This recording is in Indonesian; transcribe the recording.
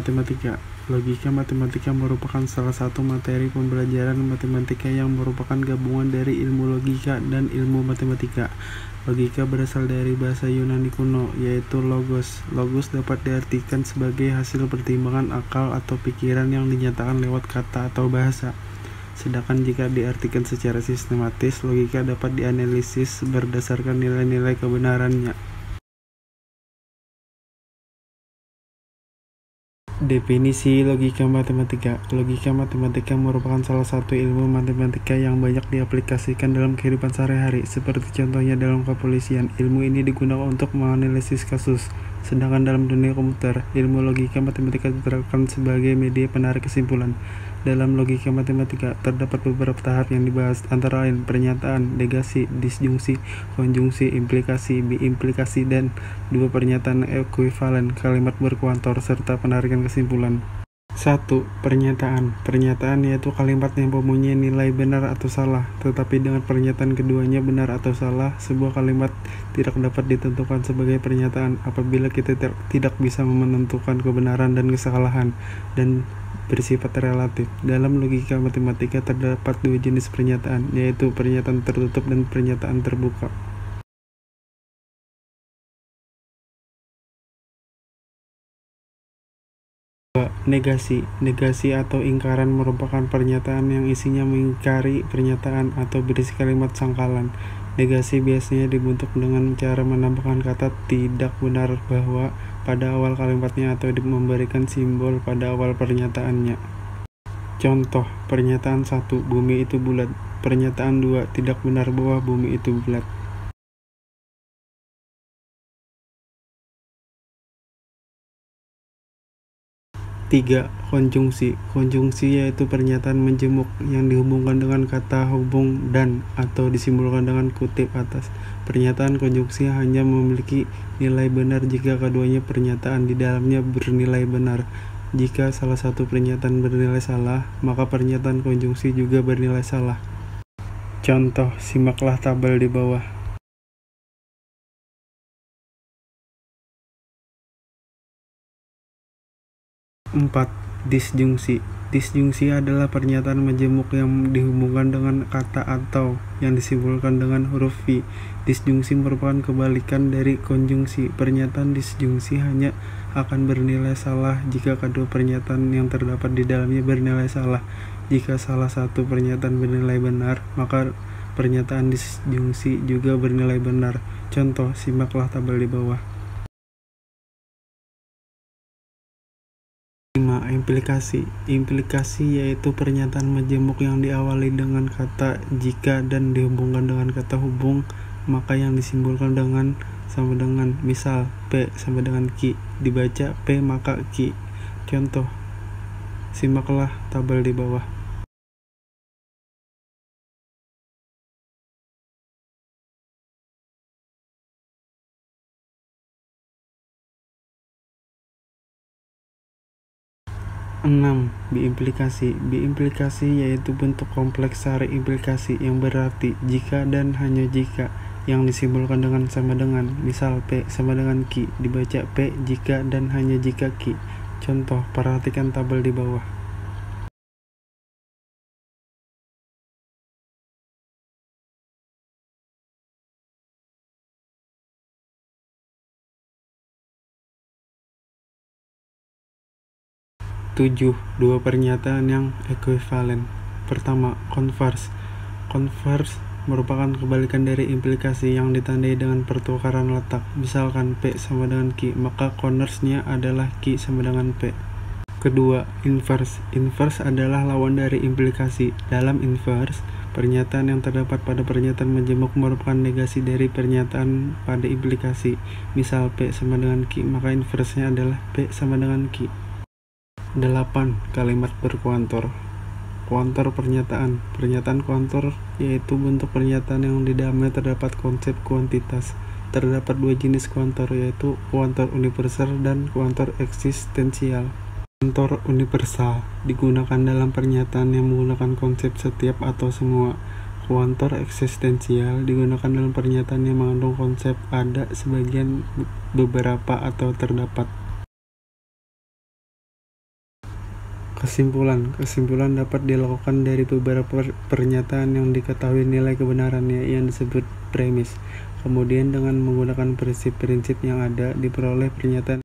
matematika. Logika matematika merupakan salah satu materi pembelajaran matematika yang merupakan gabungan dari ilmu logika dan ilmu matematika. Logika berasal dari bahasa Yunani kuno, yaitu logos. Logos dapat diartikan sebagai hasil pertimbangan akal atau pikiran yang dinyatakan lewat kata atau bahasa. Sedangkan jika diartikan secara sistematis, logika dapat dianalisis berdasarkan nilai-nilai kebenarannya. Definisi logika matematika. Logika matematika merupakan salah satu ilmu matematika yang banyak diaplikasikan dalam kehidupan sehari-hari, seperti contohnya dalam kepolisian. Ilmu ini digunakan untuk menganalisis kasus. Sedangkan dalam dunia komputer, ilmu logika matematika diterapkan sebagai media penarik kesimpulan. Dalam logika matematika, terdapat beberapa tahap yang dibahas, antara lain pernyataan, negasi, disjungsi, konjungsi, implikasi, biimplikasi, dan dua pernyataan ekuivalen, kalimat berkuantor, serta penarikan kesimpulan. 1. Pernyataan. Pernyataan yaitu kalimat yang mempunyai nilai benar atau salah, tetapi dengan pernyataan keduanya benar atau salah, sebuah kalimat tidak dapat ditentukan sebagai pernyataan apabila kita tidak bisa menentukan kebenaran dan kesalahan, dan bersifat relatif. Dalam logika matematika terdapat dua jenis pernyataan, yaitu pernyataan tertutup dan pernyataan terbuka. Negasi. Negasi atau ingkaran merupakan pernyataan yang isinya mengingkari pernyataan atau berisi kalimat sangkalan. Negasi biasanya dibentuk dengan cara menambahkan kata tidak benar bahwa pada awal kalimatnya atau memberikan simbol pada awal pernyataannya. Contoh, pernyataan 1, bumi itu bulat. Pernyataan 2, tidak benar bahwa bumi itu bulat. 3. Konjungsi. Konjungsi yaitu pernyataan menjemuk yang dihubungkan dengan kata hubung dan atau disimbolkan dengan kutip atas. Pernyataan konjungsi hanya memiliki nilai benar jika keduanya pernyataan di dalamnya bernilai benar. Jika salah satu pernyataan bernilai salah, maka pernyataan konjungsi juga bernilai salah. Contoh, simaklah tabel di bawah. 4. Disjungsi. Disjungsi adalah pernyataan menjemuk yang dihubungkan dengan kata atau yang disimbolkan dengan huruf V. Disjungsi merupakan kebalikan dari konjungsi. Pernyataan disjungsi hanya akan bernilai salah jika kedua pernyataan yang terdapat di dalamnya bernilai salah. Jika salah satu pernyataan bernilai benar, maka pernyataan disjungsi juga bernilai benar. Contoh, simaklah tabel di bawah. 5. Implikasi. Implikasi yaitu pernyataan menjemuk yang diawali dengan kata jika dan dihubungkan dengan kata hubung, maka yang disimbolkan dengan sama dengan. Misal, P sama dengan Q, dibaca P maka Q. Contoh, simaklah tabel di bawah. 6. Biimplikasi. Biimplikasi yaitu bentuk kompleks sari implikasi yang berarti jika dan hanya jika yang disimbolkan dengan sama dengan. Misal P sama dengan Q, dibaca P jika dan hanya jika Q. Contoh, perhatikan tabel di bawah. 7. Dua pernyataan yang ekuivalen. Pertama, converse. Converse merupakan kebalikan dari implikasi yang ditandai dengan pertukaran letak. Misalkan P sama dengan Q, maka converse-nya adalah Q sama dengan P. Kedua, inverse. Inverse adalah lawan dari implikasi. Dalam inverse, pernyataan yang terdapat pada pernyataan menjemuk merupakan negasi dari pernyataan pada implikasi. Misal P sama dengan Q, maka inverse-nya adalah P sama dengan Q. 8. Kalimat berkuantor. Kuantor pernyataan. Pernyataan kuantor yaitu bentuk pernyataan yang di dalamnya terdapat konsep kuantitas. Terdapat dua jenis kuantor, yaitu kuantor universal dan kuantor eksistensial. Kuantor universal digunakan dalam pernyataan yang menggunakan konsep setiap atau semua. Kuantor eksistensial digunakan dalam pernyataan yang mengandung konsep ada, sebagian, beberapa, atau terdapat. Kesimpulan dapat dilakukan dari beberapa pernyataan yang diketahui nilai kebenarannya yang disebut premis. Kemudian dengan menggunakan prinsip-prinsip yang ada, diperoleh pernyataan